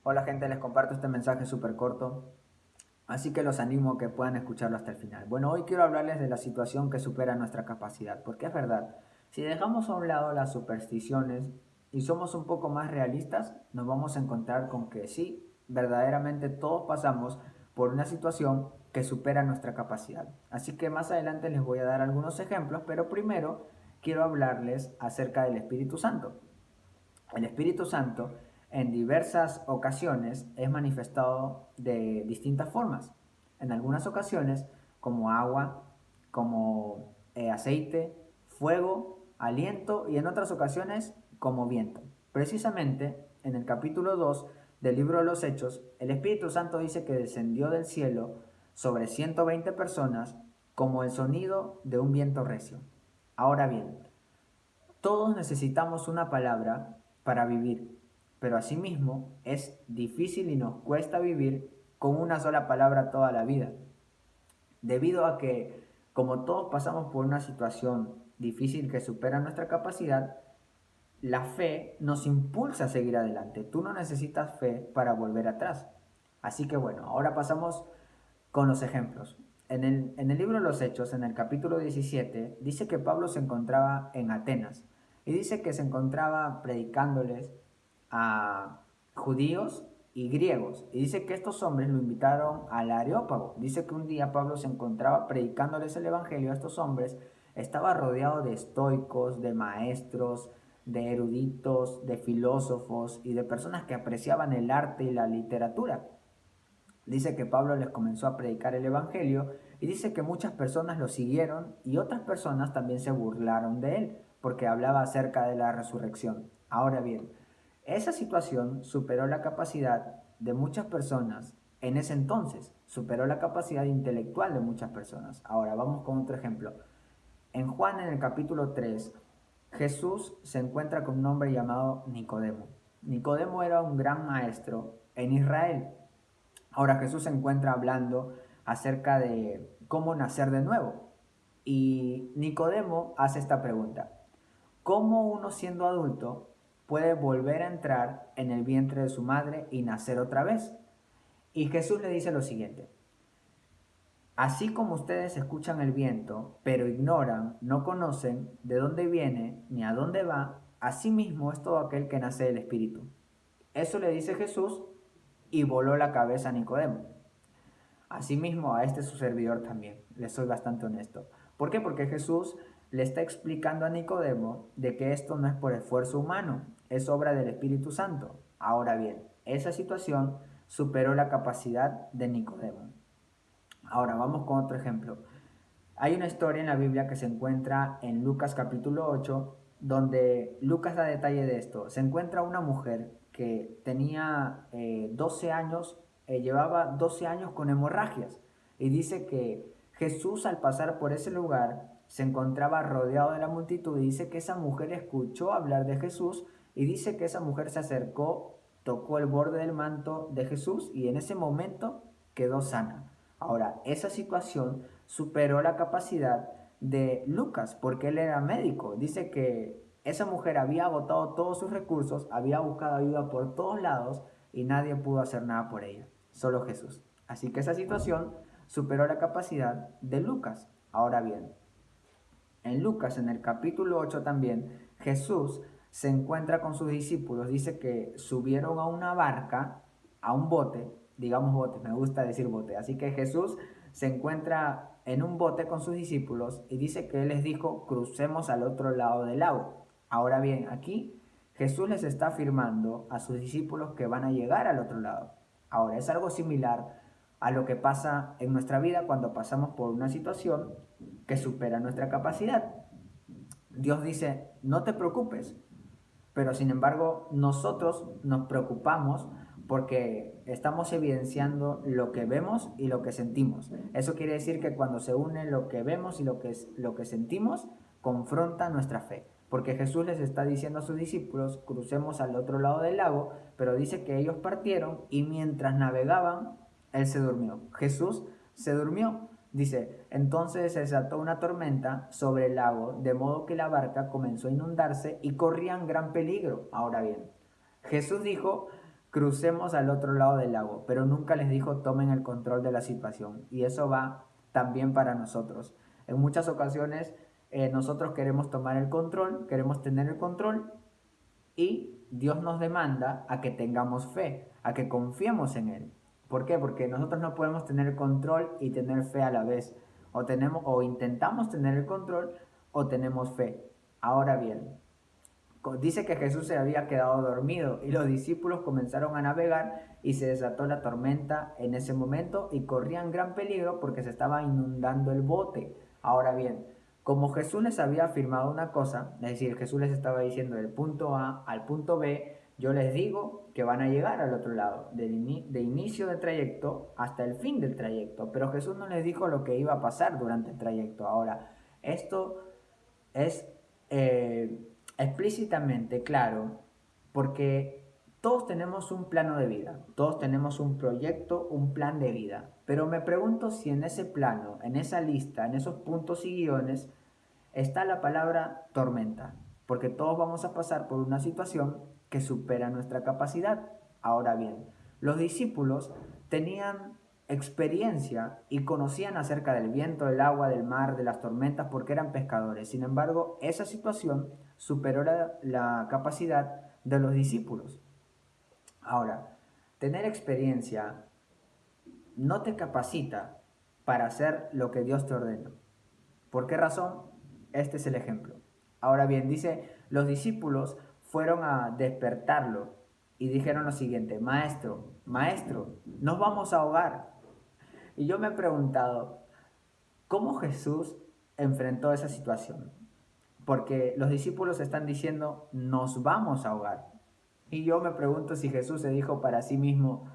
Hola gente, les comparto este mensaje súper corto, así que los animo a que puedan escucharlo hasta el final. Bueno, hoy quiero hablarles de la situación que supera nuestra capacidad, porque es verdad, si dejamos a un lado las supersticiones y somos un poco más realistas, nos vamos a encontrar con que sí, verdaderamente todos pasamos por una situación que supera nuestra capacidad. Así que más adelante les voy a dar algunos ejemplos, pero primero quiero hablarles acerca del Espíritu Santo. El Espíritu Santo en diversas ocasiones es manifestado de distintas formas. En algunas ocasiones como agua, como aceite, fuego, aliento y en otras ocasiones como viento. Precisamente en el capítulo 2 del libro de los Hechos, el Espíritu Santo dice que descendió del cielo sobre 120 personas como el sonido de un viento recio. Ahora bien, todos necesitamos una palabra para vivir, pero asimismo es difícil y nos cuesta vivir con una sola palabra toda la vida, debido a que como todos pasamos por una situación difícil que supera nuestra capacidad, la fe nos impulsa a seguir adelante. Tú no necesitas fe para volver atrás. Así que bueno, ahora pasamos con los ejemplos. En el libro de los Hechos, en el capítulo 17, dice que Pablo se encontraba en Atenas y dice que se encontraba predicándoles a judíos y griegos. Y dice que estos hombres lo invitaron al Areópago. Dice que un día Pablo se encontraba predicándoles el Evangelio a estos hombres, estaba rodeado de estoicos, de maestros, de eruditos, de filósofos y de personas que apreciaban el arte y la literatura. Dice que Pablo les comenzó a predicar el Evangelio y dice que muchas personas lo siguieron y otras personas también se burlaron de él porque hablaba acerca de la resurrección. Ahora bien, esa situación superó la capacidad de muchas personas en ese entonces, superó la capacidad intelectual de muchas personas. Ahora vamos con otro ejemplo. En Juan, en el capítulo 3, Jesús se encuentra con un hombre llamado Nicodemo. Nicodemo era un gran maestro en Israel. Ahora Jesús se encuentra hablando acerca de cómo nacer de nuevo. Y Nicodemo hace esta pregunta: ¿cómo uno siendo adulto puede volver a entrar en el vientre de su madre y nacer otra vez? Y Jesús le dice lo siguiente: así como ustedes escuchan el viento, pero ignoran, no conocen de dónde viene ni a dónde va, así mismo es todo aquel que nace del Espíritu. Eso le dice Jesús y voló la cabeza a Nicodemo. Asimismo, a este su servidor también, le soy bastante honesto. ¿Por qué? Porque Jesús le está explicando a Nicodemo de que esto no es por esfuerzo humano, es obra del Espíritu Santo. Ahora bien, esa situación superó la capacidad de Nicodemo. Ahora vamos con otro ejemplo. Hay una historia en la Biblia que se encuentra en Lucas capítulo 8, donde Lucas da detalle de esto. Se encuentra una mujer que tenía 12 años, llevaba 12 años con hemorragias. Y dice que Jesús al pasar por ese lugar se encontraba rodeado de la multitud y dice que esa mujer escuchó hablar de Jesús y dice que esa mujer se acercó, tocó el borde del manto de Jesús y en ese momento quedó sana. Ahora, esa situación superó la capacidad de Lucas, porque él era médico. Dice que esa mujer había agotado todos sus recursos, había buscado ayuda por todos lados y nadie pudo hacer nada por ella, solo Jesús. Así que esa situación superó la capacidad de Lucas. Ahora bien, en Lucas, en el capítulo 8 también, Jesús se encuentra con sus discípulos, dice que subieron a una barca, a un bote, digamos bote, me gusta decir bote, así que Jesús se encuentra en un bote con sus discípulos y dice que él les dijo, crucemos al otro lado del lago. Ahora bien, aquí Jesús les está afirmando a sus discípulos que van a llegar al otro lado. Ahora, es algo similar a lo que pasa en nuestra vida cuando pasamos por una situación que supera nuestra capacidad. Dios dice, no te preocupes, pero sin embargo nosotros nos preocupamos porque estamos evidenciando lo que vemos y lo que sentimos. Eso quiere decir que cuando se une lo que vemos y lo que sentimos, confronta nuestra fe. Porque Jesús les está diciendo a sus discípulos, crucemos al otro lado del lago, pero dice que ellos partieron y mientras navegaban, Él se durmió. Jesús se durmió. Dice, entonces se desató una tormenta sobre el lago, de modo que la barca comenzó a inundarse y corrían gran peligro. Ahora bien, Jesús dijo crucemos al otro lado del lago, pero nunca les dijo tomen el control de la situación. Y eso va también para nosotros. En muchas ocasiones nosotros queremos tomar el control, queremos tener el control y Dios nos demanda a que tengamos fe, a que confiemos en Él. ¿Por qué? Porque nosotros no podemos tener control y tener fe a la vez. O intentamos tener el control o tenemos fe. Ahora bien, dice que Jesús se había quedado dormido y los discípulos comenzaron a navegar y se desató la tormenta en ese momento y corrían gran peligro porque se estaba inundando el bote. Ahora bien, como Jesús les había afirmado una cosa, es decir, Jesús les estaba diciendo del punto A al punto B, yo les digo que van a llegar al otro lado, de inicio del trayecto hasta el fin del trayecto, pero Jesús no les dijo lo que iba a pasar durante el trayecto. Ahora, esto es explícitamente claro porque todos tenemos un plano de vida, todos tenemos un proyecto, un plan de vida, pero me pregunto si en ese plano, en esa lista, en esos puntos y guiones está la palabra tormenta, porque todos vamos a pasar por una situación que supera nuestra capacidad. Ahora bien, los discípulos tenían experiencia y conocían acerca del viento, del agua, del mar, de las tormentas, porque eran pescadores. Sin embargo, esa situación superó la capacidad de los discípulos. Ahora, tener experiencia no te capacita para hacer lo que Dios te ordena. ¿Por qué razón? Este es el ejemplo. Ahora bien, dice, los discípulos fueron a despertarlo y dijeron lo siguiente, maestro, maestro, nos vamos a ahogar. Y yo me he preguntado, ¿cómo Jesús enfrentó esa situación? Porque los discípulos están diciendo, nos vamos a ahogar. Y yo me pregunto si Jesús se dijo para sí mismo,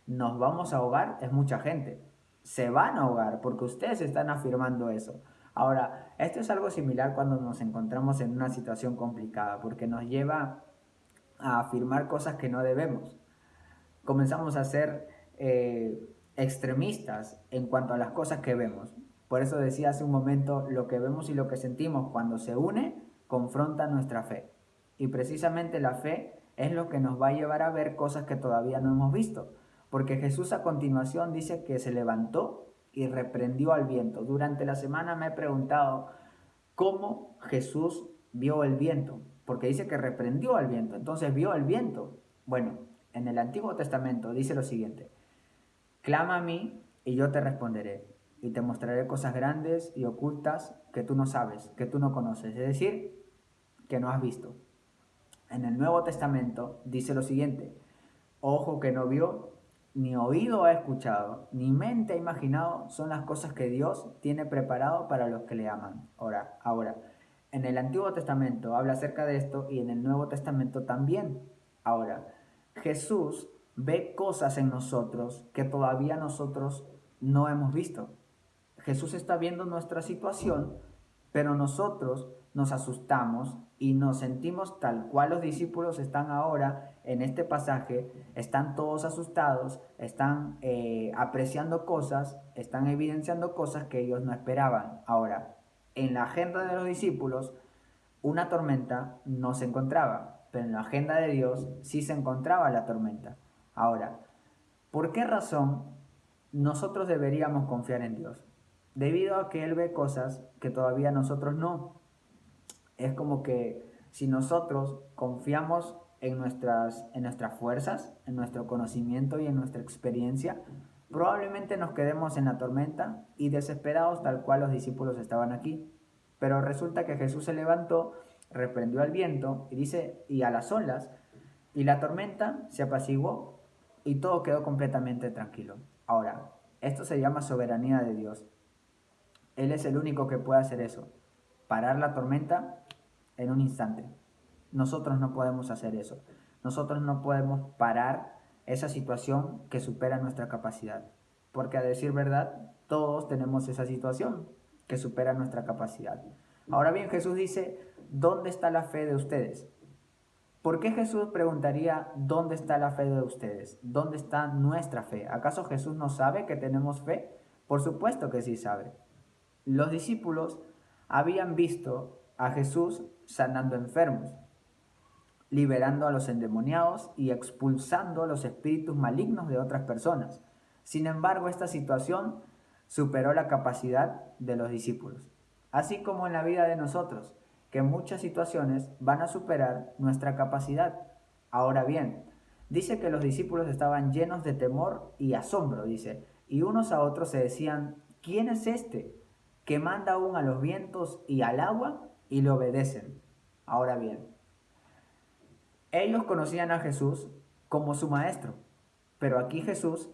nos vamos a ahogar, es mucha gente. Se van a ahogar porque ustedes están afirmando eso. Ahora, esto es algo similar cuando nos encontramos en una situación complicada, porque nos lleva a afirmar cosas que no debemos. Comenzamos a ser extremistas en cuanto a las cosas que vemos. Por eso decía hace un momento, lo que vemos y lo que sentimos cuando se une, confronta nuestra fe. Y precisamente la fe es lo que nos va a llevar a ver cosas que todavía no hemos visto. Porque Jesús a continuación dice que se levantó y reprendió al viento. Durante la semana me he preguntado cómo Jesús vio el viento. Porque dice que reprendió al viento. Entonces vio el viento. Bueno, en el Antiguo Testamento dice lo siguiente. Clama a mí y yo te responderé, y te mostraré cosas grandes y ocultas que tú no sabes, que tú no conoces, es decir, que no has visto. En el Nuevo Testamento dice lo siguiente, ojo que no vio, ni oído ha escuchado, ni mente ha imaginado, son las cosas que Dios tiene preparado para los que le aman. Ahora, en el Antiguo Testamento habla acerca de esto y en el Nuevo Testamento también. Ahora, Jesús ve cosas en nosotros que todavía nosotros no hemos visto. Jesús está viendo nuestra situación, pero nosotros nos asustamos y nos sentimos tal cual los discípulos están ahora en este pasaje, están todos asustados, están apreciando cosas, están evidenciando cosas que ellos no esperaban. Ahora, en la agenda de los discípulos, una tormenta no se encontraba, pero en la agenda de Dios sí se encontraba la tormenta. Ahora, ¿por qué razón nosotros deberíamos confiar en Dios? Debido a que Él ve cosas que todavía nosotros no. Es como que si nosotros confiamos en nuestras fuerzas, en nuestro conocimiento y en nuestra experiencia, probablemente nos quedemos en la tormenta y desesperados tal cual los discípulos estaban aquí. Pero resulta que Jesús se levantó, reprendió al viento y dice, y a las olas, y la tormenta se apaciguó y todo quedó completamente tranquilo. Ahora, esto se llama soberanía de Dios. Él es el único que puede hacer eso, parar la tormenta en un instante. Nosotros no podemos hacer eso. Nosotros no podemos parar esa situación que supera nuestra capacidad. Porque a decir verdad, todos tenemos esa situación que supera nuestra capacidad. Ahora bien, Jesús dice, ¿dónde está la fe de ustedes? ¿Por qué Jesús preguntaría dónde está la fe de ustedes? ¿Dónde está nuestra fe? ¿Acaso Jesús no sabe que tenemos fe? Por supuesto que sí sabe. Los discípulos habían visto a Jesús sanando enfermos. liberando a los endemoniados y expulsando a los espíritus malignos de otras personas. Sin embargo, esta situación superó la capacidad de los discípulos, así como en la vida de nosotros, que en muchas situaciones van a superar nuestra capacidad. Ahora bien, dice que los discípulos estaban llenos de temor y asombro, dice, y unos a otros se decían, ¿quién es este que manda aún a los vientos y al agua y le obedecen? Ahora bien, ellos conocían a Jesús como su maestro, pero aquí Jesús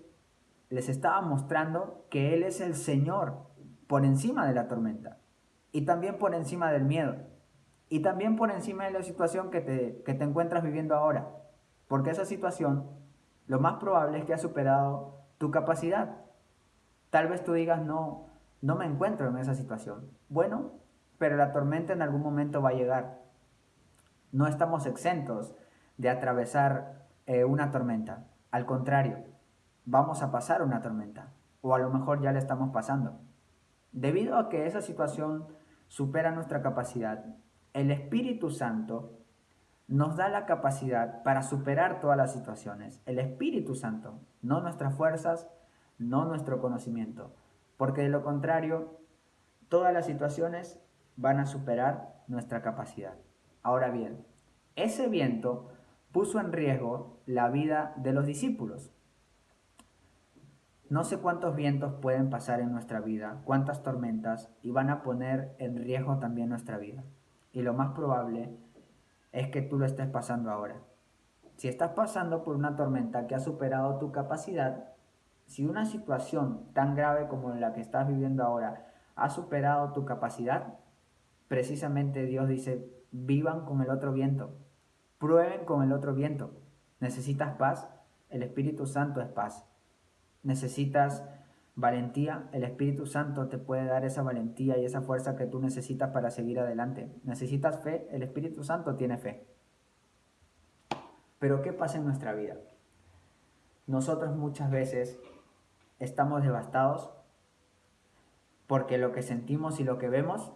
les estaba mostrando que Él es el Señor por encima de la tormenta y también por encima del miedo y también por encima de la situación que te encuentras viviendo ahora, porque esa situación lo más probable es que ha superado tu capacidad. Tal vez tú digas, no, no me encuentro en esa situación. Bueno, pero la tormenta en algún momento va a llegar. No estamos exentos de atravesar una tormenta. Al contrario, vamos a pasar una tormenta. O a lo mejor ya la estamos pasando. Debido a que esa situación supera nuestra capacidad, el Espíritu Santo nos da la capacidad para superar todas las situaciones. El Espíritu Santo, no nuestras fuerzas, no nuestro conocimiento. Porque de lo contrario, todas las situaciones van a superar nuestra capacidad. Ahora bien, ese viento puso en riesgo la vida de los discípulos. No sé cuántos vientos pueden pasar en nuestra vida, cuántas tormentas, y van a poner en riesgo también nuestra vida. Y lo más probable es que tú lo estés pasando ahora. Si estás pasando por una tormenta que ha superado tu capacidad, si una situación tan grave como la que estás viviendo ahora ha superado tu capacidad, precisamente Dios dice, vivan con el otro viento, prueben con el otro viento. ¿Necesitas paz? El Espíritu Santo es paz. ¿Necesitas valentía? El Espíritu Santo te puede dar esa valentía y esa fuerza que tú necesitas para seguir adelante. ¿Necesitas fe? El Espíritu Santo tiene fe. Pero ¿qué pasa en nuestra vida? Nosotros muchas veces estamos devastados porque lo que sentimos y lo que vemos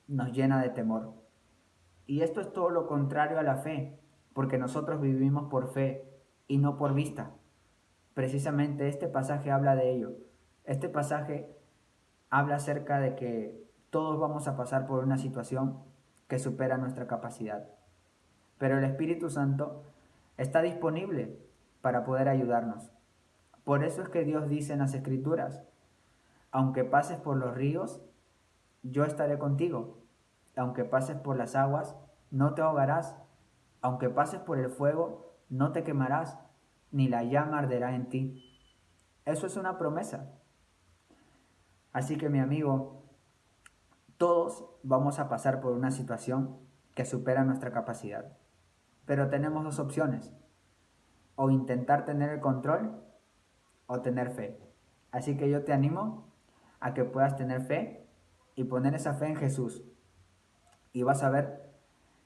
nos llena de temor. Y esto es todo lo contrario a la fe, porque nosotros vivimos por fe y no por vista. Precisamente este pasaje habla de ello. Este pasaje habla acerca de que todos vamos a pasar por una situación que supera nuestra capacidad. Pero el Espíritu Santo está disponible para poder ayudarnos. Por eso es que Dios dice en las Escrituras, aunque pases por los ríos, yo estaré contigo. Aunque pases por las aguas, no te ahogarás. Aunque pases por el fuego, no te quemarás, ni la llama arderá en ti. Eso es una promesa. Así que mi amigo, todos vamos a pasar por una situación que supera nuestra capacidad. Pero tenemos dos opciones. O intentar tener el control o tener fe. Así que yo te animo a que puedas tener fe y poner esa fe en Jesús. Y vas a ver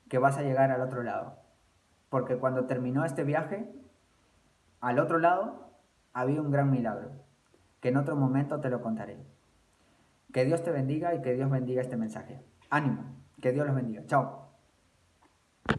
que vas a llegar al otro lado. Porque cuando terminó este viaje, al otro lado había un gran milagro, que en otro momento te lo contaré. Que Dios te bendiga y que Dios bendiga este mensaje. Ánimo, que Dios los bendiga. Chao.